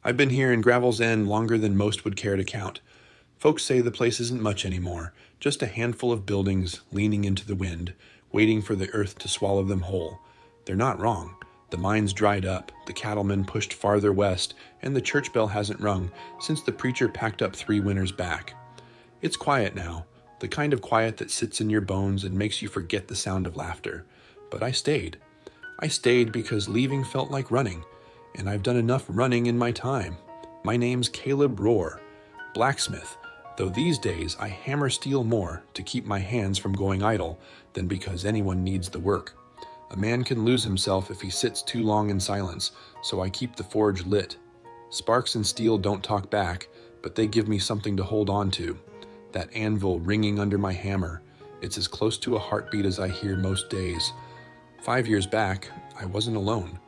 I've been here in Gravel's End longer than most would care to count. Folks say the place isn't much anymore, just a handful of buildings leaning into the wind, waiting for the earth to swallow them whole. They're not wrong. The mines dried up, the cattlemen pushed farther west, and the church bell hasn't rung since the preacher packed up 3 winters back. It's quiet now, the kind of quiet that sits in your bones and makes you forget the sound of laughter. But I stayed. I stayed because leaving felt like running, and I've done enough running in my time. My name's Caleb Ror, blacksmith, though these days I hammer steel more to keep my hands from going idle than because anyone needs the work. A man can lose himself if he sits too long in silence, so I keep the forge lit. Sparks and steel don't talk back, but they give me something to hold on to. That anvil ringing under my hammer, it's as close to a heartbeat as I hear most days. 5 years back, I wasn't alone.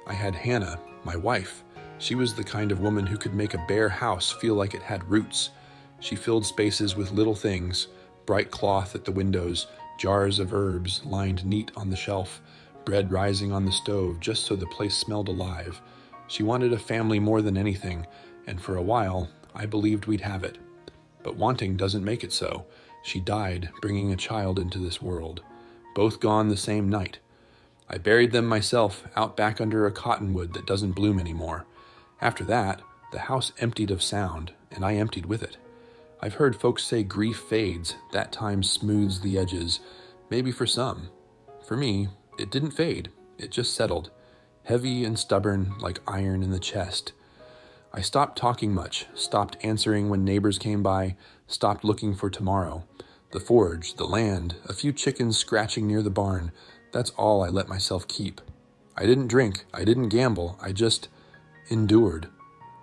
I had Hannah, my wife. She was the kind of woman who could make a bare house feel like it had roots. She filled spaces with little things, bright cloth at the windows, jars of herbs lined neat on the shelf, bread rising on the stove just so the place smelled alive. She wanted a family more than anything, and for a while, I believed we'd have it. But wanting doesn't make it so. She died, bringing a child into this world. Both gone the same night. I buried them myself out back under a cottonwood that doesn't bloom anymore. After that, the house emptied of sound, and I emptied with it. I've heard folks say grief fades, that time smooths the edges. Maybe for some. For me, it didn't fade. It just settled. Heavy and stubborn like iron in the chest. I stopped talking much, stopped answering when neighbors came by, stopped looking for tomorrow. The forge, the land, a few chickens scratching near the barn. That's all I let myself keep. I didn't drink, I didn't gamble, I just endured.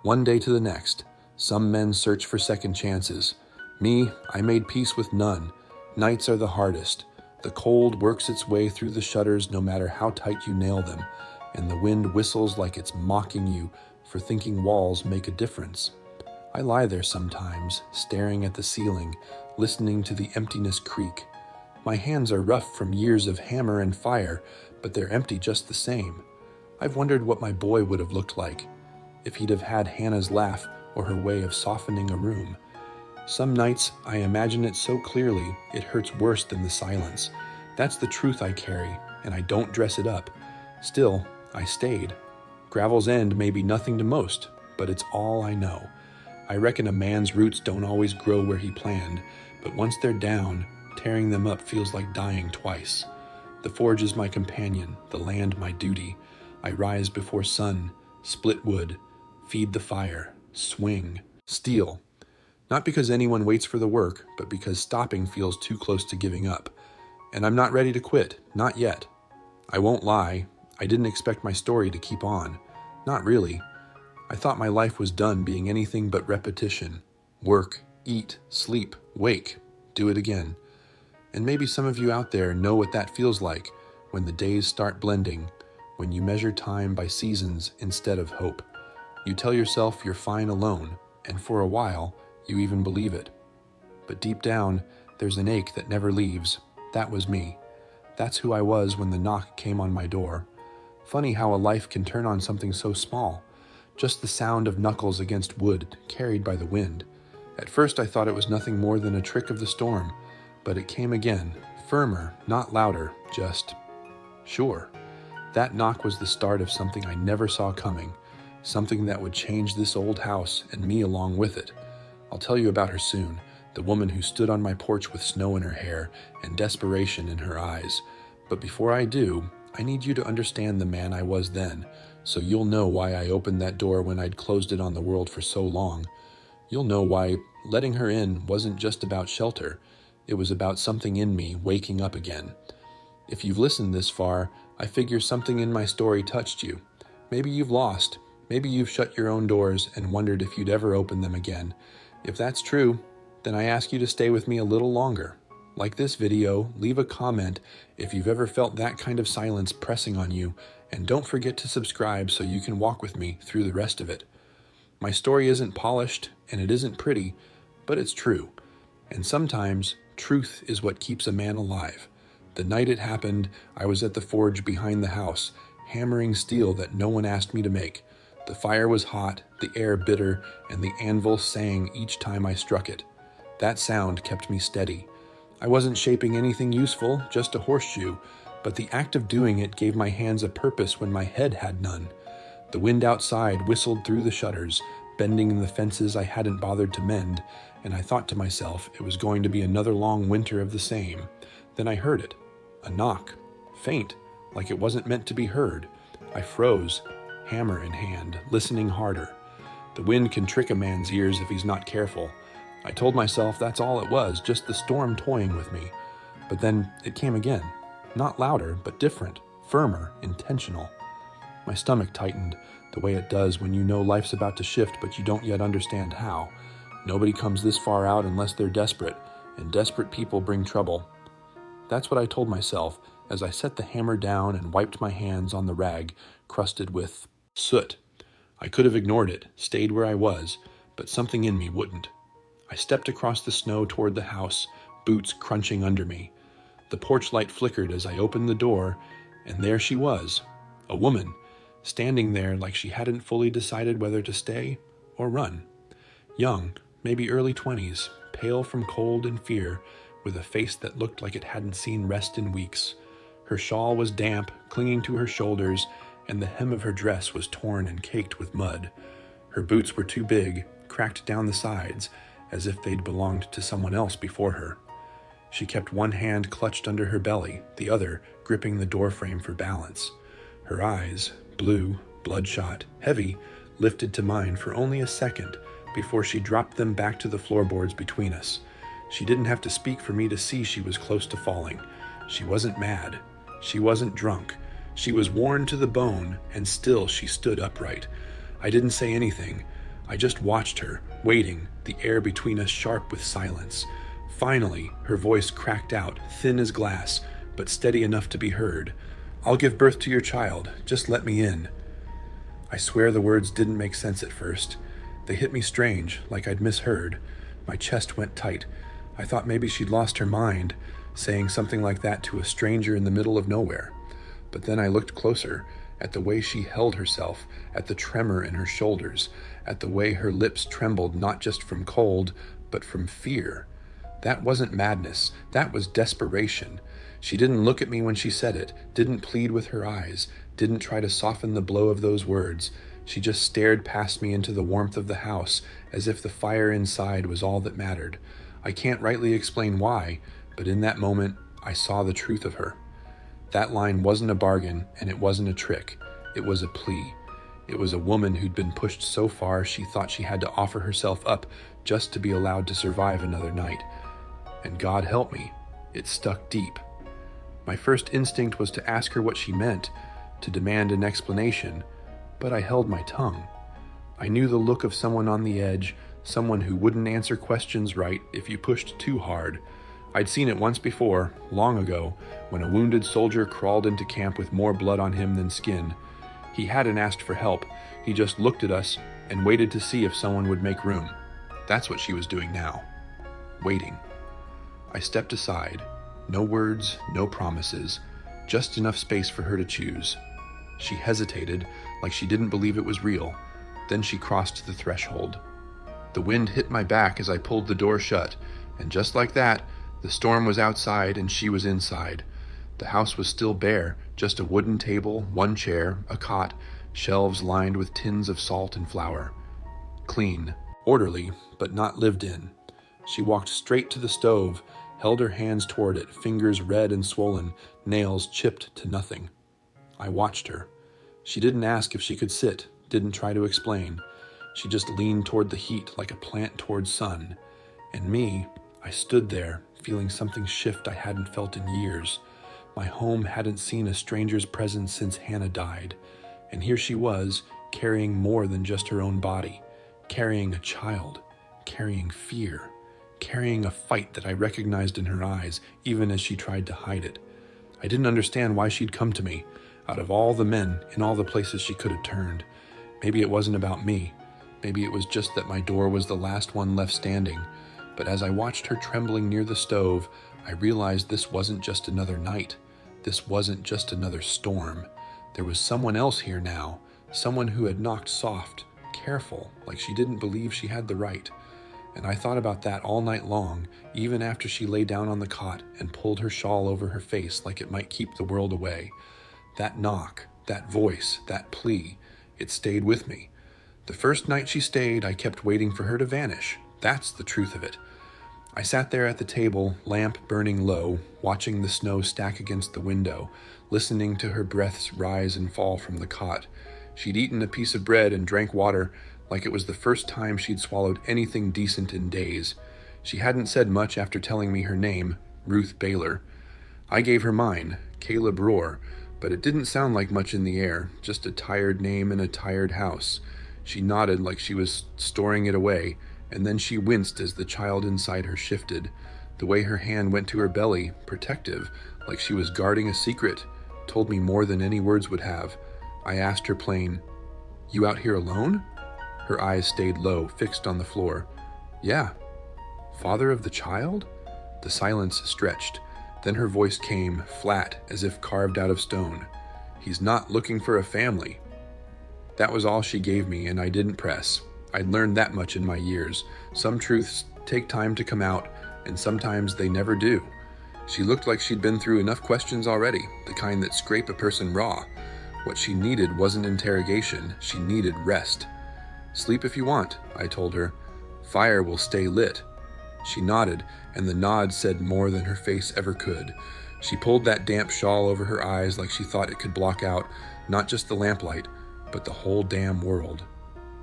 One day to the next. Some men search for second chances. Me, I made peace with none. Nights are the hardest. The cold works its way through the shutters no matter how tight you nail them, and the wind whistles like it's mocking you for thinking walls make a difference. I lie there sometimes, staring at the ceiling, listening to the emptiness creak. My hands are rough from years of hammer and fire, but they're empty just the same. I've wondered what my boy would have looked like, if he'd have had Hannah's laugh or her way of softening a room. Some nights I imagine it so clearly it hurts worse than the silence. That's the truth I carry, and I don't dress it up. Still, I stayed. Gravel's End may be nothing to most, but it's all I know. I reckon a man's roots don't always grow where he planned, but once they're down, tearing them up feels like dying twice. The forge is my companion, the land my duty. I rise before sun, split wood, feed the fire, swing, steal. Not because anyone waits for the work, but because stopping feels too close to giving up. And I'm not ready to quit, not yet. I won't lie, I didn't expect my story to keep on. Not really. I thought my life was done being anything but repetition. Work, eat, sleep, wake, do it again. And maybe some of you out there know what that feels like when the days start blending, when you measure time by seasons instead of hope. You tell yourself you're fine alone, and for a while, you even believe it. But deep down, there's an ache that never leaves. That was me. That's who I was when the knock came on my door. Funny how a life can turn on something so small. Just the sound of knuckles against wood, carried by the wind. At first I thought it was nothing more than a trick of the storm, but it came again, firmer, not louder, just sure. That knock was the start of something I never saw coming, something that would change this old house and me along with it. I'll tell you about her soon, the woman who stood on my porch with snow in her hair and desperation in her eyes. But before I do, I need you to understand the man I was then, so you'll know why I opened that door when I'd closed it on the world for so long. You'll know why letting her in wasn't just about shelter. It was about something in me waking up again. If you've listened this far, I figure something in my story touched you. Maybe you've lost. Maybe you've shut your own doors and wondered if you'd ever open them again. If that's true, then I ask you to stay with me a little longer. Like this video, leave a comment if you've ever felt that kind of silence pressing on you, and don't forget to subscribe so you can walk with me through the rest of it. My story isn't polished and it isn't pretty, but it's true. And sometimes, truth is what keeps a man alive. The night it happened, I was at the forge behind the house, hammering steel that no one asked me to make. The fire was hot, the air bitter, and the anvil sang each time I struck it. That sound kept me steady. I wasn't shaping anything useful, just a horseshoe, but the act of doing it gave my hands a purpose when my head had none. The wind outside whistled through the shutters, bending in the fences I hadn't bothered to mend, and I thought to myself it was going to be another long winter of the same. Then I heard it. A knock. Faint, like it wasn't meant to be heard. I froze, hammer in hand, listening harder. The wind can trick a man's ears if he's not careful. I told myself that's all it was, just the storm toying with me. But then it came again. Not louder, but different, firmer, intentional. My stomach tightened, the way it does when you know life's about to shift but you don't yet understand how. Nobody comes this far out unless they're desperate, and desperate people bring trouble. That's what I told myself as I set the hammer down and wiped my hands on the rag crusted with soot. I could have ignored it, stayed where I was, but something in me wouldn't. I stepped across the snow toward the house, boots crunching under me. The porch light flickered as I opened the door, and there she was, a woman, standing there like she hadn't fully decided whether to stay or run. Young, maybe early 20s, pale from cold and fear, with a face that looked like it hadn't seen rest in weeks. Her shawl was damp, clinging to her shoulders, and the hem of her dress was torn and caked with mud. Her boots were too big, cracked down the sides, as if they'd belonged to someone else before her. She kept one hand clutched under her belly, the other gripping the doorframe for balance. Her eyes, blue, bloodshot, heavy, lifted to mine for only a second before she dropped them back to the floorboards between us. She didn't have to speak for me to see she was close to falling. She wasn't mad. She wasn't drunk. She was worn to the bone, and still she stood upright. I didn't say anything. I just watched her, waiting, the air between us sharp with silence. Finally, her voice cracked out, thin as glass, but steady enough to be heard. "I'll give birth to your child. Just let me in." I swear the words didn't make sense at first. They hit me strange, like I'd misheard. My chest went tight. I thought maybe she'd lost her mind, saying something like that to a stranger in the middle of nowhere. But then I looked closer, at the way she held herself, at the tremor in her shoulders, at the way her lips trembled not just from cold, but from fear. That wasn't madness, that was desperation. She didn't look at me when she said it, didn't plead with her eyes, didn't try to soften the blow of those words. She just stared past me into the warmth of the house, as if the fire inside was all that mattered. I can't rightly explain why, but in that moment, I saw the truth of her. That line wasn't a bargain, and it wasn't a trick. It was a plea. It was a woman who'd been pushed so far she thought she had to offer herself up just to be allowed to survive another night. And God help me, it stuck deep. My first instinct was to ask her what she meant, to demand an explanation, but I held my tongue. I knew the look of someone on the edge, someone who wouldn't answer questions right if you pushed too hard. I'd seen it once before, long ago, when a wounded soldier crawled into camp with more blood on him than skin. He hadn't asked for help, he just looked at us and waited to see if someone would make room. That's what she was doing now. Waiting. I stepped aside. No words, no promises, just enough space for her to choose. She hesitated, like she didn't believe it was real. Then she crossed the threshold. The wind hit my back as I pulled the door shut, and just like that, the storm was outside and she was inside. The house was still bare, just a wooden table, one chair, a cot, shelves lined with tins of salt and flour. Clean, orderly, but not lived in. She walked straight to the stove, held her hands toward it, fingers red and swollen, nails chipped to nothing. I watched her. She didn't ask if she could sit, didn't try to explain. She just leaned toward the heat like a plant toward sun. And me, I stood there, feeling something shift I hadn't felt in years. My home hadn't seen a stranger's presence since Hannah died. And here she was, carrying more than just her own body, carrying a child, carrying fear, carrying a fight that I recognized in her eyes, even as she tried to hide it. I didn't understand why she'd come to me, out of all the men in all the places she could have turned. Maybe it wasn't about me. Maybe it was just that my door was the last one left standing. But as I watched her trembling near the stove, I realized this wasn't just another night. This wasn't just another storm. There was someone else here now, Someone who had knocked soft, careful, like she didn't believe she had the right. And I thought about that all night long, even after she lay down on the cot and pulled her shawl over her face like it might keep the world away. That knock, that voice, that plea, it stayed with me. The first night she stayed, I kept waiting for her to vanish. That's the truth of it. I sat there at the table, lamp burning low, watching the snow stack against the window, listening to her breaths rise and fall from the cot. She'd eaten a piece of bread and drank water like it was the first time she'd swallowed anything decent in days. She hadn't said much after telling me her name, Ruth Baylor. I gave her mine, Caleb Ror, but it didn't sound like much in the air, just a tired name in a tired house. She nodded like she was storing it away, and then she winced as the child inside her shifted. The way her hand went to her belly, protective, like she was guarding a secret, told me more than any words would have. I asked her plain, "You out here alone?" Her eyes stayed low, fixed on the floor. "Yeah." "Father of the child?" The silence stretched. Then her voice came, flat, as if carved out of stone. "He's not looking for a family." That was all she gave me, and I didn't press. I'd learned that much in my years. Some truths take time to come out, and sometimes they never do. She looked like she'd been through enough questions already, the kind that scrape a person raw. What she needed wasn't interrogation, she needed rest. "Sleep if you want," I told her. "Fire will stay lit." She nodded, and the nod said more than her face ever could. She pulled that damp shawl over her eyes like she thought it could block out, not just the lamplight, but the whole damn world.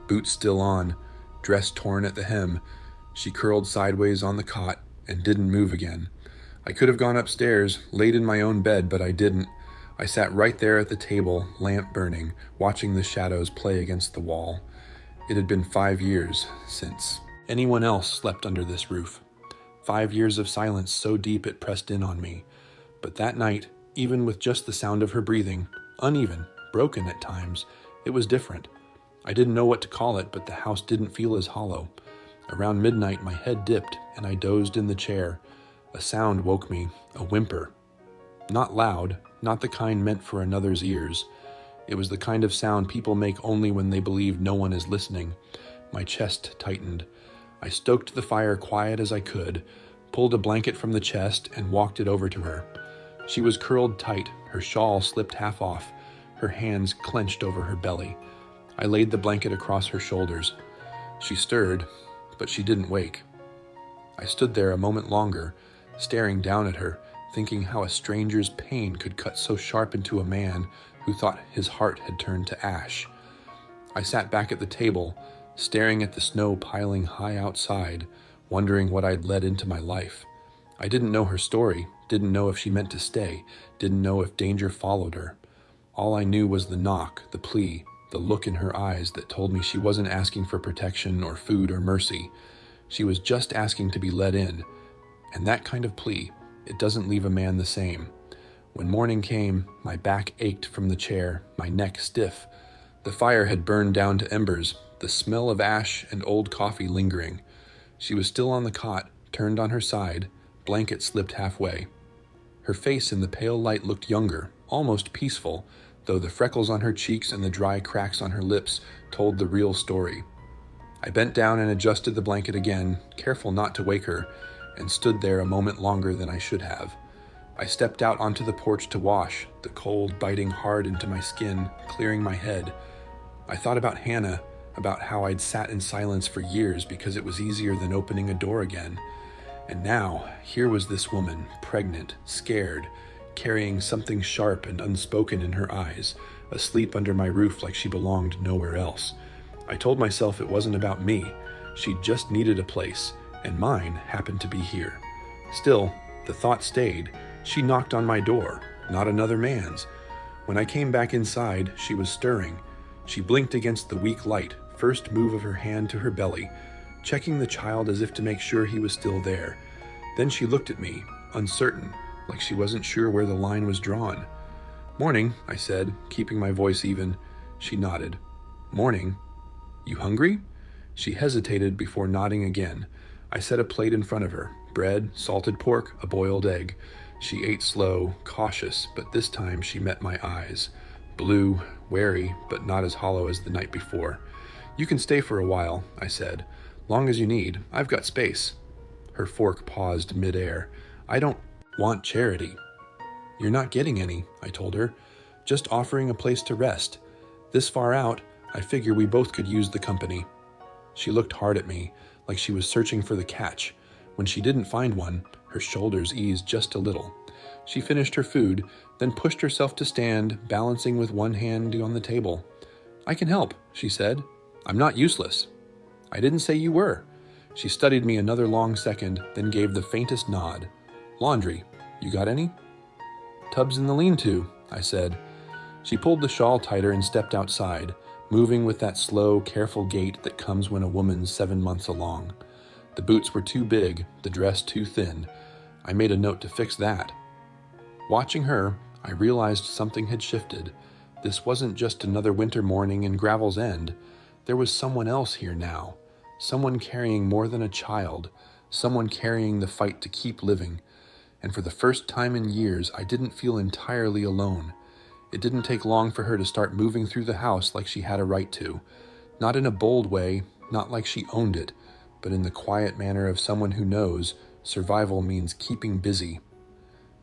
Boots still on, dress torn at the hem, she curled sideways on the cot and didn't move again. I could have gone upstairs, laid in my own bed, but I didn't. I sat right there at the table, lamp burning, watching the shadows play against the wall. It had been 5 years since anyone else slept under this roof. 5 years of silence so deep it pressed in on me. But that night, even with just the sound of her breathing, uneven, broken at times, it was different. I didn't know what to call it, but the house didn't feel as hollow. Around midnight, my head dipped, and I dozed in the chair. A sound woke me, a whimper. Not loud, not the kind meant for another's ears. It was the kind of sound people make only when they believe no one is listening. My chest tightened. I stoked the fire quiet as I could, pulled a blanket from the chest, and walked it over to her. She was curled tight, her shawl slipped half off, her hands clenched over her belly. I laid the blanket across her shoulders. She stirred, but she didn't wake. I stood there a moment longer, staring down at her, thinking how a stranger's pain could cut so sharp into a man who thought his heart had turned to ash. I sat back at the table, staring at the snow piling high outside, wondering what I'd let into my life. I didn't know her story, didn't know if she meant to stay, didn't know if danger followed her. All I knew was the knock, the plea, the look in her eyes that told me she wasn't asking for protection or food or mercy. She was just asking to be let in. And that kind of plea, it doesn't leave a man the same. When morning came, my back ached from the chair, my neck stiff. The fire had burned down to embers, the smell of ash and old coffee lingering. She was still on the cot, turned on her side, blanket slipped halfway. Her face in the pale light looked younger, almost peaceful, though the freckles on her cheeks and the dry cracks on her lips told the real story. I bent down and adjusted the blanket again, careful not to wake her, and stood there a moment longer than I should have. I stepped out onto the porch to wash, the cold biting hard into my skin, clearing my head. I thought about Hannah, about how I'd sat in silence for years because it was easier than opening a door again. And now, here was this woman, pregnant, scared, carrying something sharp and unspoken in her eyes, asleep under my roof like she belonged nowhere else. I told myself it wasn't about me. She just needed a place, and mine happened to be here. Still, the thought stayed. She knocked on my door, not another man's. When I came back inside, she was stirring. She blinked against the weak light, first move of her hand to her belly, checking the child as if to make sure he was still there. Then she looked at me, uncertain, like she wasn't sure where the line was drawn. "Morning," I said, keeping my voice even. She nodded. "Morning. You hungry?" She hesitated before nodding again. I set a plate in front of her, bread, salted pork, a boiled egg. She ate slow, cautious, but this time she met my eyes. blue, wary, but not as hollow as the night before. "You can stay for a while," I said. "Long as you need. I've got space." Her fork paused mid-air. "I don't want charity." "You're not getting any," I told her. "Just offering a place to rest. This far out, I figure we both could use the company." She looked hard at me, like she was searching for the catch. When she didn't find one, her shoulders eased just a little. She finished her food, then pushed herself to stand, balancing with one hand on the table. "I can help," she said. "I'm not useless." "I didn't say you were." She studied me another long second, then gave the faintest nod. "Laundry. You got any?" "Tub's in the lean-to," I said. She pulled the shawl tighter and stepped outside, moving with that slow, careful gait that comes when a woman's 7 months along. The boots were too big, the dress too thin. I made a note to fix that. Watching her, I realized something had shifted. This wasn't just another winter morning in Gravel's End. There was someone else here now. Someone carrying more than a child. Someone carrying the fight to keep living. And for the first time in years, I didn't feel entirely alone. It didn't take long for her to start moving through the house like she had a right to. Not in a bold way, not like she owned it, but in the quiet manner of someone who knows survival means keeping busy.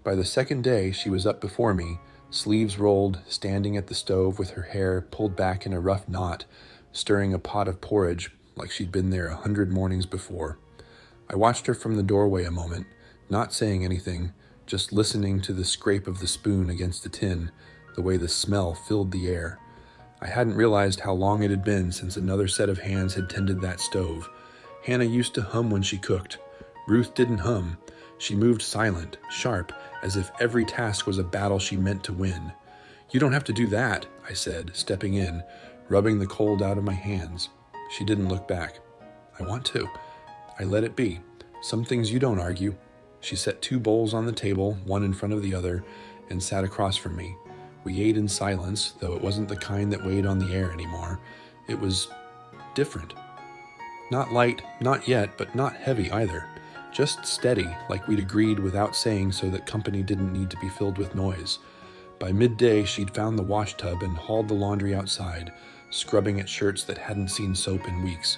By the second day, she was up before me, sleeves rolled, standing at the stove with her hair pulled back in a rough knot, stirring a pot of porridge like she'd been there 100 mornings before. I watched her from the doorway a moment, not saying anything, just listening to the scrape of the spoon against the tin, the way the smell filled the air. I hadn't realized how long it had been since another set of hands had tended that stove. Hannah used to hum when she cooked. Ruth didn't hum. She moved silent, sharp, as if every task was a battle she meant to win. "You don't have to do that," I said, stepping in, rubbing the cold out of my hands. She didn't look back. "I want to." I let it be. Some things you don't argue. She set 2 bowls on the table, one in front of the other, and sat across from me. We ate in silence, though it wasn't the kind that weighed on the air anymore. It was different. Not light, not yet, but not heavy either. Just steady, like we'd agreed without saying so that company didn't need to be filled with noise. By midday, she'd found the wash tub and hauled the laundry outside, scrubbing at shirts that hadn't seen soap in weeks.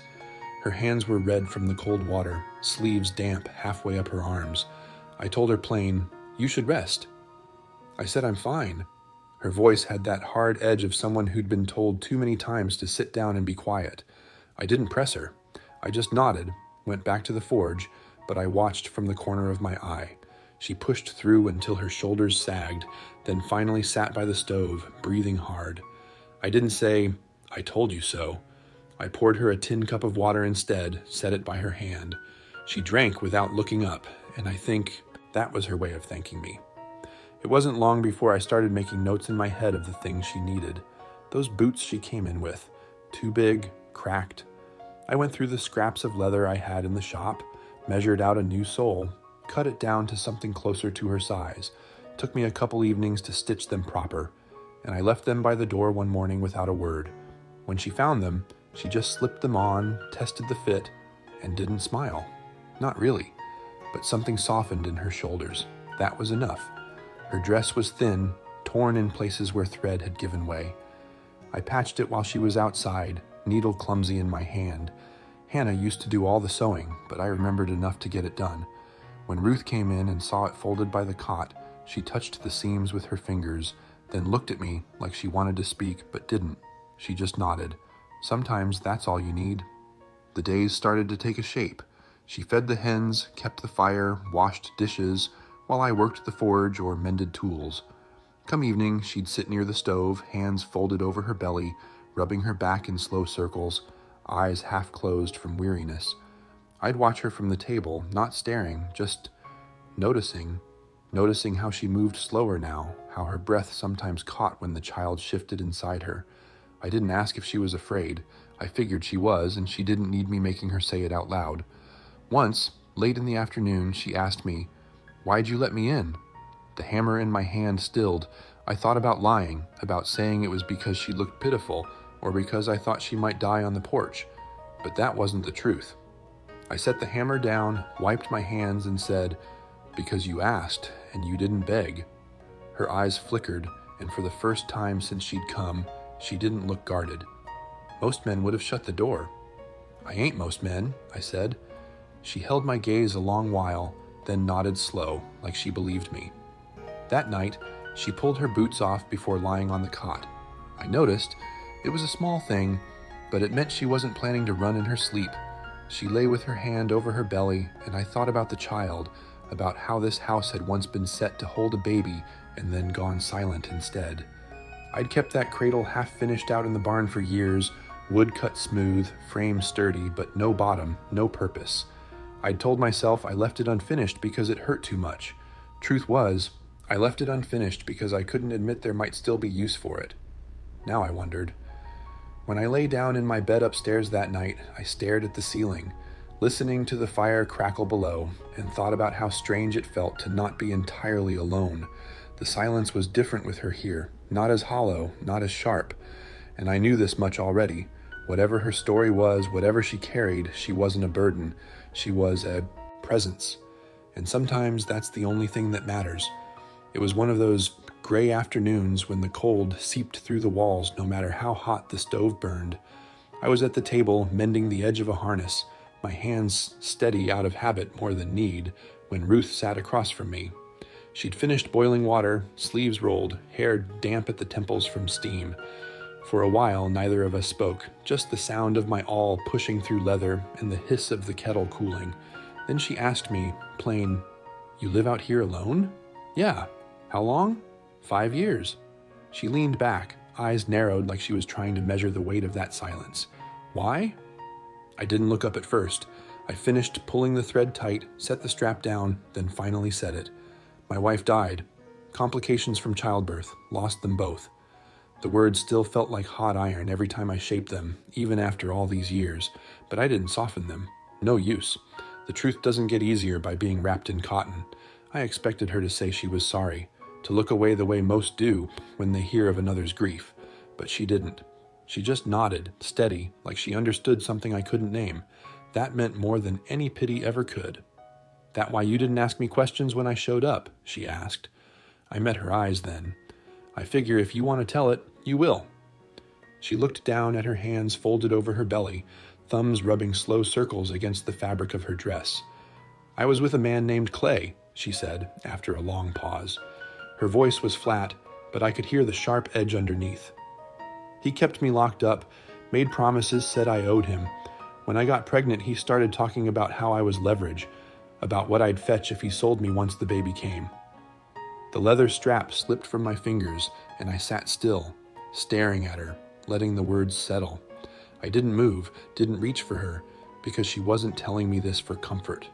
Her hands were red from the cold water, sleeves damp halfway up her arms. I told her plain, "You should rest." I said I'm fine. Her voice had that hard edge of someone who'd been told too many times to sit down and be quiet. I didn't press her. I just nodded, went back to the forge, but I watched from the corner of my eye. She pushed through until her shoulders sagged, then finally sat by the stove, breathing hard. I didn't say, "I told you so." I poured her a tin cup of water instead, set it by her hand. She drank without looking up, and I think that was her way of thanking me. It wasn't long before I started making notes in my head of the things she needed. Those boots she came in with, too big, cracked. I went through the scraps of leather I had in the shop, measured out a new sole, cut it down to something closer to her size. Took me a couple evenings to stitch them proper, and I left them by the door one morning without a word. When she found them, she just slipped them on, tested the fit, and didn't smile. Not really, but something softened in her shoulders. That was enough. Her dress was thin, torn in places where thread had given way. I patched it while she was outside, needle clumsy in my hand. Hannah used to do all the sewing, but I remembered enough to get it done. When Ruth came in and saw it folded by the cot, she touched the seams with her fingers, then looked at me like she wanted to speak but didn't. She just nodded. Sometimes that's all you need. The days started to take a shape. She fed the hens, kept the fire, washed dishes, while I worked the forge or mended tools. Come evening, she'd sit near the stove, hands folded over her belly, rubbing her back in slow circles, eyes half closed from weariness. I'd watch her from the table, not staring, just noticing how she moved slower now, how her breath sometimes caught when the child shifted inside her. I didn't ask if she was afraid. I figured she was, and she didn't need me making her say it out loud. Once, late in the afternoon, she asked me, "Why'd you let me in?" The hammer in my hand stilled. I thought about lying, about saying it was because she looked pitiful, or because I thought she might die on the porch. But that wasn't the truth. I set the hammer down, wiped my hands, and said, "Because you asked, and you didn't beg." Her eyes flickered, and for the first time since she'd come, she didn't look guarded. Most men would have shut the door. "I ain't most men," I said. She held my gaze a long while, then nodded slow, like she believed me. That night, she pulled her boots off before lying on the cot. I noticed. It was a small thing, but it meant she wasn't planning to run in her sleep. She lay with her hand over her belly, and I thought about the child, about how this house had once been set to hold a baby and then gone silent instead. I'd kept that cradle half finished out in the barn for years, wood cut smooth, frame sturdy, but no bottom, no purpose. I'd told myself I left it unfinished because it hurt too much. Truth was, I left it unfinished because I couldn't admit there might still be use for it. Now I wondered. When I lay down in my bed upstairs that night, I stared at the ceiling, listening to the fire crackle below, and thought about how strange it felt to not be entirely alone. The silence was different with her here, not as hollow, not as sharp, and I knew this much already. Whatever her story was, whatever she carried, she wasn't a burden. She was a presence. And sometimes that's the only thing that matters. It was one of those gray afternoons when the cold seeped through the walls no matter how hot the stove burned. I was at the table mending the edge of a harness, my hands steady out of habit more than need, when Ruth sat across from me. She'd finished boiling water, sleeves rolled, hair damp at the temples from steam. For a while, neither of us spoke, just the sound of my awl pushing through leather and the hiss of the kettle cooling. Then she asked me, plain, "You live out here alone?" "Yeah." "How long?" 5 years. She leaned back, eyes narrowed like she was trying to measure the weight of that silence. "Why?" I didn't look up at first. I finished pulling the thread tight, set the strap down, then finally said it. "My wife died. Complications from childbirth. Lost them both." The words still felt like hot iron every time I shaped them, even after all these years, but I didn't soften them. No use. The truth doesn't get easier by being wrapped in cotton. I expected her to say she was sorry, to look away the way most do when they hear of another's grief, but she didn't. She just nodded, steady, like she understood something I couldn't name. That meant more than any pity ever could. "That why you didn't ask me questions when I showed up?" she asked. I met her eyes then. "I figure if you want to tell it, you will." She looked down at her hands folded over her belly, thumbs rubbing slow circles against the fabric of her dress. "I was with a man named Clay," she said, after a long pause. Her voice was flat, but I could hear the sharp edge underneath. "He kept me locked up, made promises, said I owed him. When I got pregnant, he started talking about how I was leverage, about what I'd fetch if he sold me once the baby came." The leather strap slipped from my fingers, and I sat still, staring at her, letting the words settle. I didn't move, didn't reach for her, because she wasn't telling me this for comfort.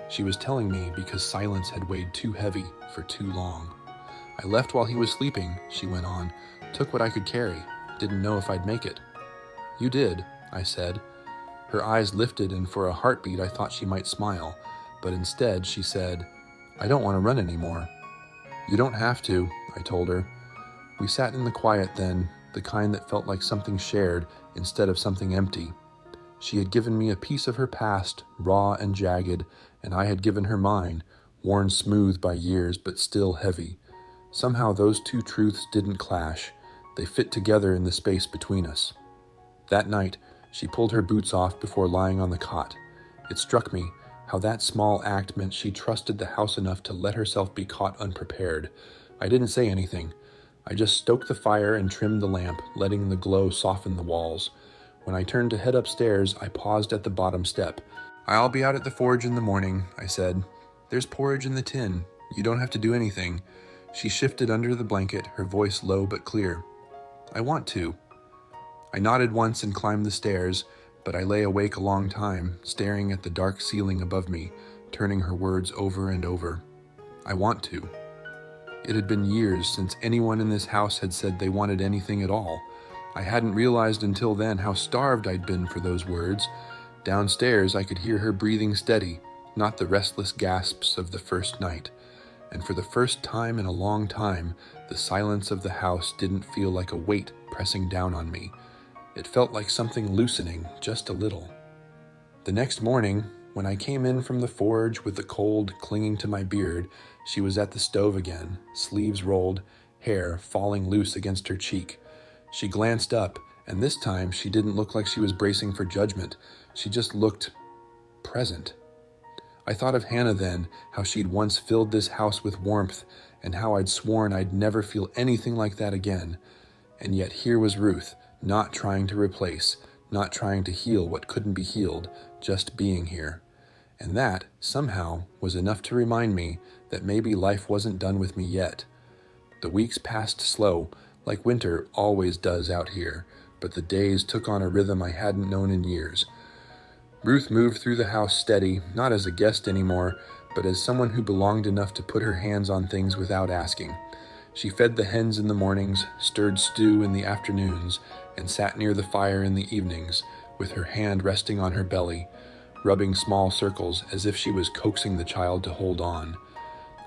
She was telling me because silence had weighed too heavy for too long. "I left while he was sleeping," she went on, "took what I could carry, didn't know if I'd make it." "You did," I said. Her eyes lifted, and for a heartbeat I thought she might smile, but instead she said, "I don't want to run anymore." "You don't have to," I told her. We sat in the quiet then, the kind that felt like something shared instead of something empty. She had given me a piece of her past, raw and jagged, and I had given her mine, worn smooth by years but still heavy. Somehow those two truths didn't clash. They fit together in the space between us. That night, she pulled her boots off before lying on the cot. It struck me how that small act meant she trusted the house enough to let herself be caught unprepared. I didn't say anything. I just stoked the fire and trimmed the lamp, letting the glow soften the walls. When I turned to head upstairs, I paused at the bottom step. "I'll be out at the forge in the morning," I said. "There's porridge in the tin. You don't have to do anything." She shifted under the blanket, her voice low but clear. "I want to." I nodded once and climbed the stairs, but I lay awake a long time, staring at the dark ceiling above me, turning her words over and over. "I want to." It had been years since anyone in this house had said they wanted anything at all. I hadn't realized until then how starved I'd been for those words. Downstairs, I could hear her breathing steady, not the restless gasps of the first night. And for the first time in a long time, the silence of the house didn't feel like a weight pressing down on me. It felt like something loosening, just a little. The next morning, when I came in from the forge with the cold clinging to my beard, she was at the stove again, sleeves rolled, hair falling loose against her cheek. She glanced up, and this time she didn't look like she was bracing for judgment. She just looked present. I thought of Hannah then, how she'd once filled this house with warmth, and how I'd sworn I'd never feel anything like that again. And yet here was Ruth, not trying to replace, not trying to heal what couldn't be healed, just being here. And that, somehow, was enough to remind me that maybe life wasn't done with me yet. The weeks passed slow, like winter always does out here, but the days took on a rhythm I hadn't known in years. Ruth moved through the house steady, not as a guest anymore, but as someone who belonged enough to put her hands on things without asking. She fed the hens in the mornings, stirred stew in the afternoons, and sat near the fire in the evenings, with her hand resting on her belly, rubbing small circles as if she was coaxing the child to hold on.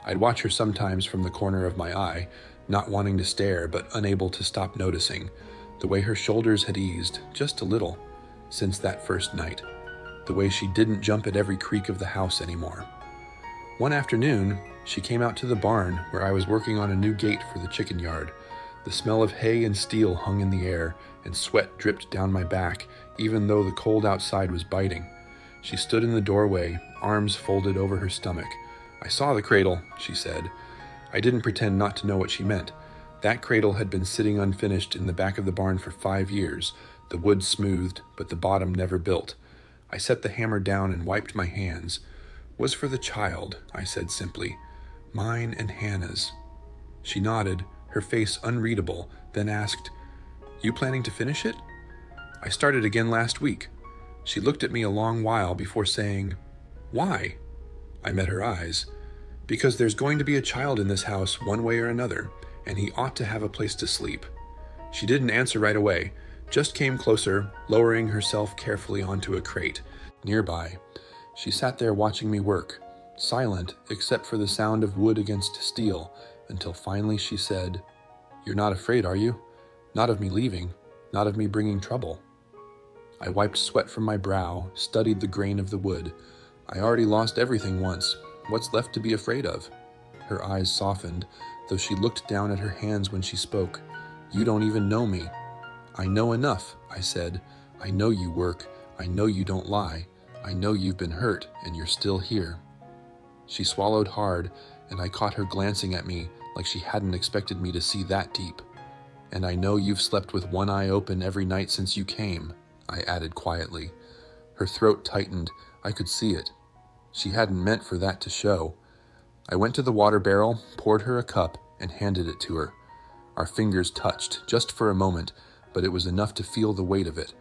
I'd watch her sometimes from the corner of my eye, not wanting to stare but unable to stop noticing, the way her shoulders had eased, just a little, since that first night, the way she didn't jump at every creak of the house anymore. One afternoon, she came out to the barn where I was working on a new gate for the chicken yard. The smell of hay and steel hung in the air, and sweat dripped down my back, even though the cold outside was biting. She stood in the doorway, arms folded over her stomach. "I saw the cradle," she said. I didn't pretend not to know what she meant. That cradle had been sitting unfinished in the back of the barn for 5 years, the wood smoothed, but the bottom never built. I set the hammer down and wiped my hands. "Was for the child," I said simply. "Mine and Hannah's." She nodded, her face unreadable, then asked, "You planning to finish it?" "I started again last week." She looked at me a long while before saying, "Why?" I met her eyes. "Because there's going to be a child in this house one way or another, and he ought to have a place to sleep." She didn't answer right away, just came closer, lowering herself carefully onto a crate. Nearby, she sat there watching me work, silent except for the sound of wood against steel, until finally she said, "You're not afraid, are you? Not of me leaving, not of me bringing trouble?" I wiped sweat from my brow, studied the grain of the wood. I already lost everything once. What's left to be afraid of? Her eyes softened, though she looked down at her hands when she spoke. "You don't even know me." "I know enough," I said. "I know you work. I know you don't lie. I know you've been hurt, and you're still here." She swallowed hard, and I caught her glancing at me like she hadn't expected me to see that deep. "And I know you've slept with one eye open every night since you came," I added quietly. Her throat tightened. I could see it. She hadn't meant for that to show. I went to the water barrel, poured her a cup, and handed it to her. Our fingers touched, just for a moment, but it was enough to feel the weight of it.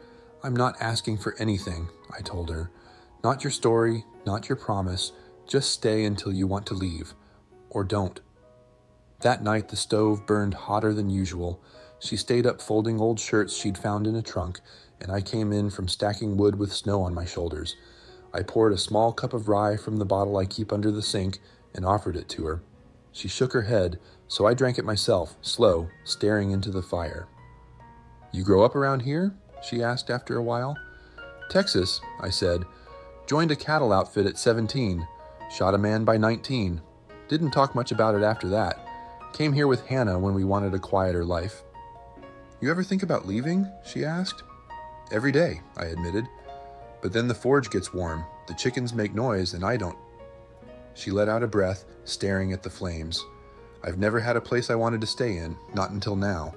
"I'm not asking for anything," I told her. "Not your story, not your promise. Just stay until you want to leave. Or don't." That night the stove burned hotter than usual. She stayed up folding old shirts she'd found in a trunk, and I came in from stacking wood with snow on my shoulders. I poured a small cup of rye from the bottle I keep under the sink and offered it to her. She shook her head, so I drank it myself, slow, staring into the fire. "You grow up around here?" she asked after a while. "Texas," I said. "Joined a cattle outfit at 17. Shot a man by 19. Didn't talk much about it after that. Came here with Hannah when we wanted a quieter life." "You ever think about leaving?" she asked. "Every day," I admitted. "But then the forge gets warm, the chickens make noise, and I don't." She let out a breath, staring at the flames. "I've never had a place I wanted to stay in, not until now."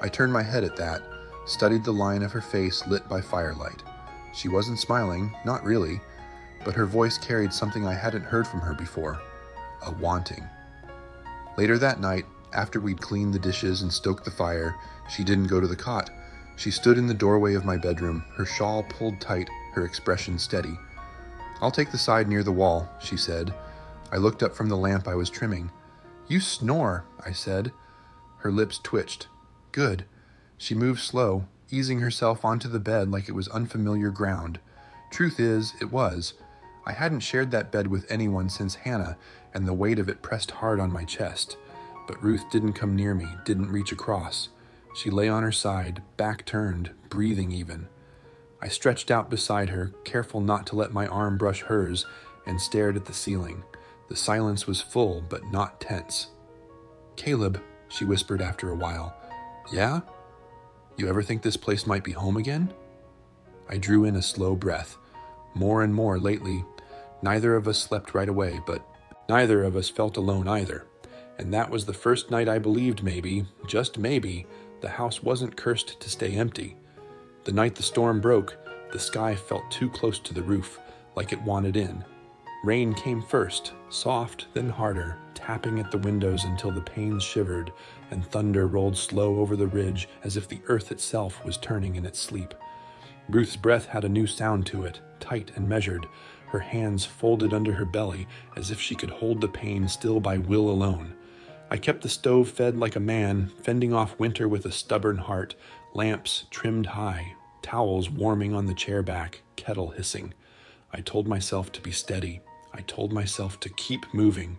I turned my head at that, studied the line of her face lit by firelight. She wasn't smiling, not really, but her voice carried something I hadn't heard from her before, a wanting. Later that night, after we'd cleaned the dishes and stoked the fire, she didn't go to the cot. She stood in the doorway of my bedroom, her shawl pulled tight, her expression steady. "I'll take the side near the wall," she said. I looked up from the lamp I was trimming. "You snore," I said. Her lips twitched. "Good." She moved slow, easing herself onto the bed like it was unfamiliar ground. Truth is, it was. I hadn't shared that bed with anyone since Hannah, and the weight of it pressed hard on my chest. But Ruth didn't come near me, didn't reach across. She lay on her side, back turned, breathing even. I stretched out beside her, careful not to let my arm brush hers, and stared at the ceiling. The silence was full, but not tense. "Caleb," she whispered after a while. Yeah? You ever think this place might be home again? I drew in a slow breath. More and more lately. Neither of us slept right away, but neither of us felt alone either. And that was the first night I believed maybe, just maybe, the house wasn't cursed to stay empty. The night the storm broke, the sky felt too close to the roof, like it wanted in. Rain came first, soft, then harder, tapping at the windows until the panes shivered, and thunder rolled slow over the ridge as if the earth itself was turning in its sleep. Ruth's breath had a new sound to it, tight and measured, her hands folded under her belly as if she could hold the pain still by will alone. I kept the stove fed like a man, fending off winter with a stubborn heart, lamps trimmed high, towels warming on the chair back, kettle hissing. I told myself to be steady. I told myself to keep moving.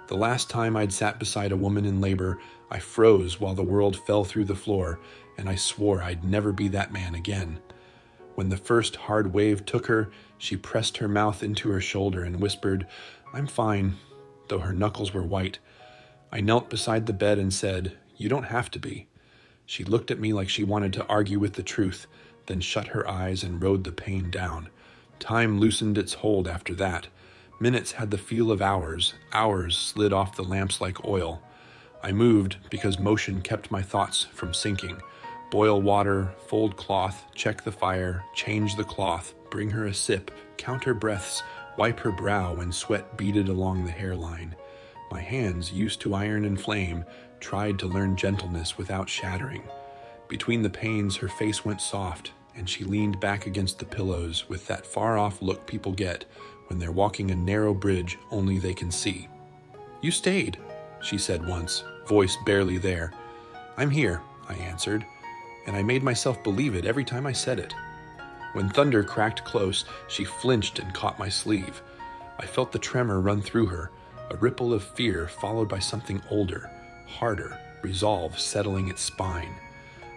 The last time I'd sat beside a woman in labor, I froze while the world fell through the floor, and I swore I'd never be that man again. When the first hard wave took her, she pressed her mouth into her shoulder and whispered, "I'm fine," though her knuckles were white. I knelt beside the bed and said, "You don't have to be." She looked at me like she wanted to argue with the truth, then shut her eyes and rode the pain down. Time loosened its hold after that. Minutes had the feel of hours. Hours slid off the lamps like oil. I moved because motion kept my thoughts from sinking. Boil water, fold cloth, check the fire, change the cloth, bring her a sip, count her breaths, wipe her brow when sweat beaded along the hairline. My hands, used to iron and flame, tried to learn gentleness without shattering. Between the pains, her face went soft, and she leaned back against the pillows with that far-off look people get when they're walking a narrow bridge only they can see. "You stayed," she said once, voice barely there. "I'm here," I answered, and I made myself believe it every time I said it. When thunder cracked close, she flinched and caught my sleeve. I felt the tremor run through her, a ripple of fear followed by something older, harder, resolve settling its spine.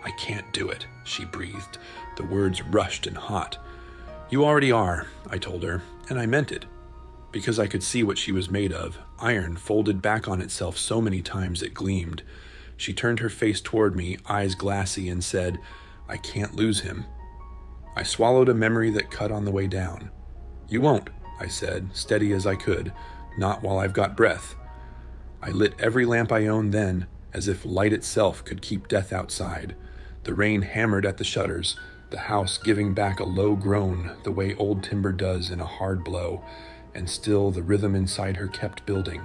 "I can't do it," she breathed. The words rushed and hot. "You already are," I told her, and I meant it. Because I could see what she was made of, iron folded back on itself so many times it gleamed. She turned her face toward me, eyes glassy, and said, "I can't lose him." I swallowed a memory that cut on the way down. "You won't," I said, steady as I could, "not while I've got breath." I lit every lamp I owned then, as if light itself could keep death outside. The rain hammered at the shutters, the house giving back a low groan the way old timber does in a hard blow, and still the rhythm inside her kept building.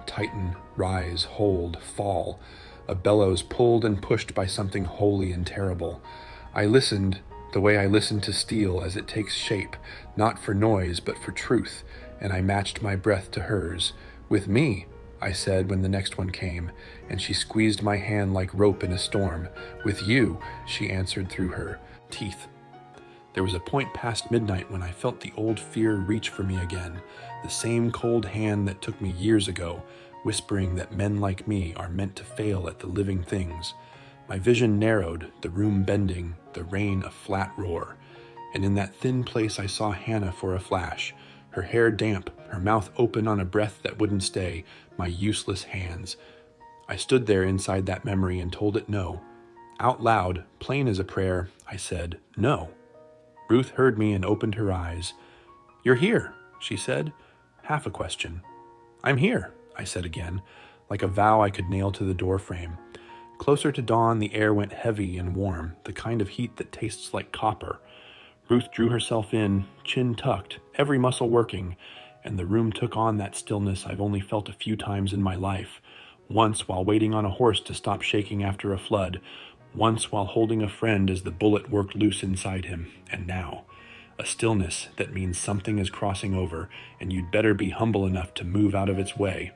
Tighten, rise, hold, fall. A bellows pulled and pushed by something holy and terrible. I listened the way I listen to steel as it takes shape, not for noise but for truth, and I matched my breath to hers. "With me," I said when the next one came, and she squeezed my hand like rope in a storm. "With you," she answered through her teeth. There was a point past midnight when I felt the old fear reach for me again, the same cold hand that took me years ago, whispering that men like me are meant to fail at the living things. My vision narrowed, the room bending, the rain a flat roar, and in that thin place I saw Hannah for a flash, her hair damp, her mouth open on a breath that wouldn't stay, my useless hands. I stood there inside that memory and told it no. Out loud, plain as a prayer, I said, "No." Ruth heard me and opened her eyes. "You're here," she said, half a question. "I'm here," I said again, like a vow I could nail to the doorframe. Closer to dawn, the air went heavy and warm, the kind of heat that tastes like copper. Ruth drew herself in, chin tucked, every muscle working, and the room took on that stillness I've only felt a few times in my life. Once while waiting on a horse to stop shaking after a flood, once while holding a friend as the bullet worked loose inside him, and now, a stillness that means something is crossing over, and you'd better be humble enough to move out of its way.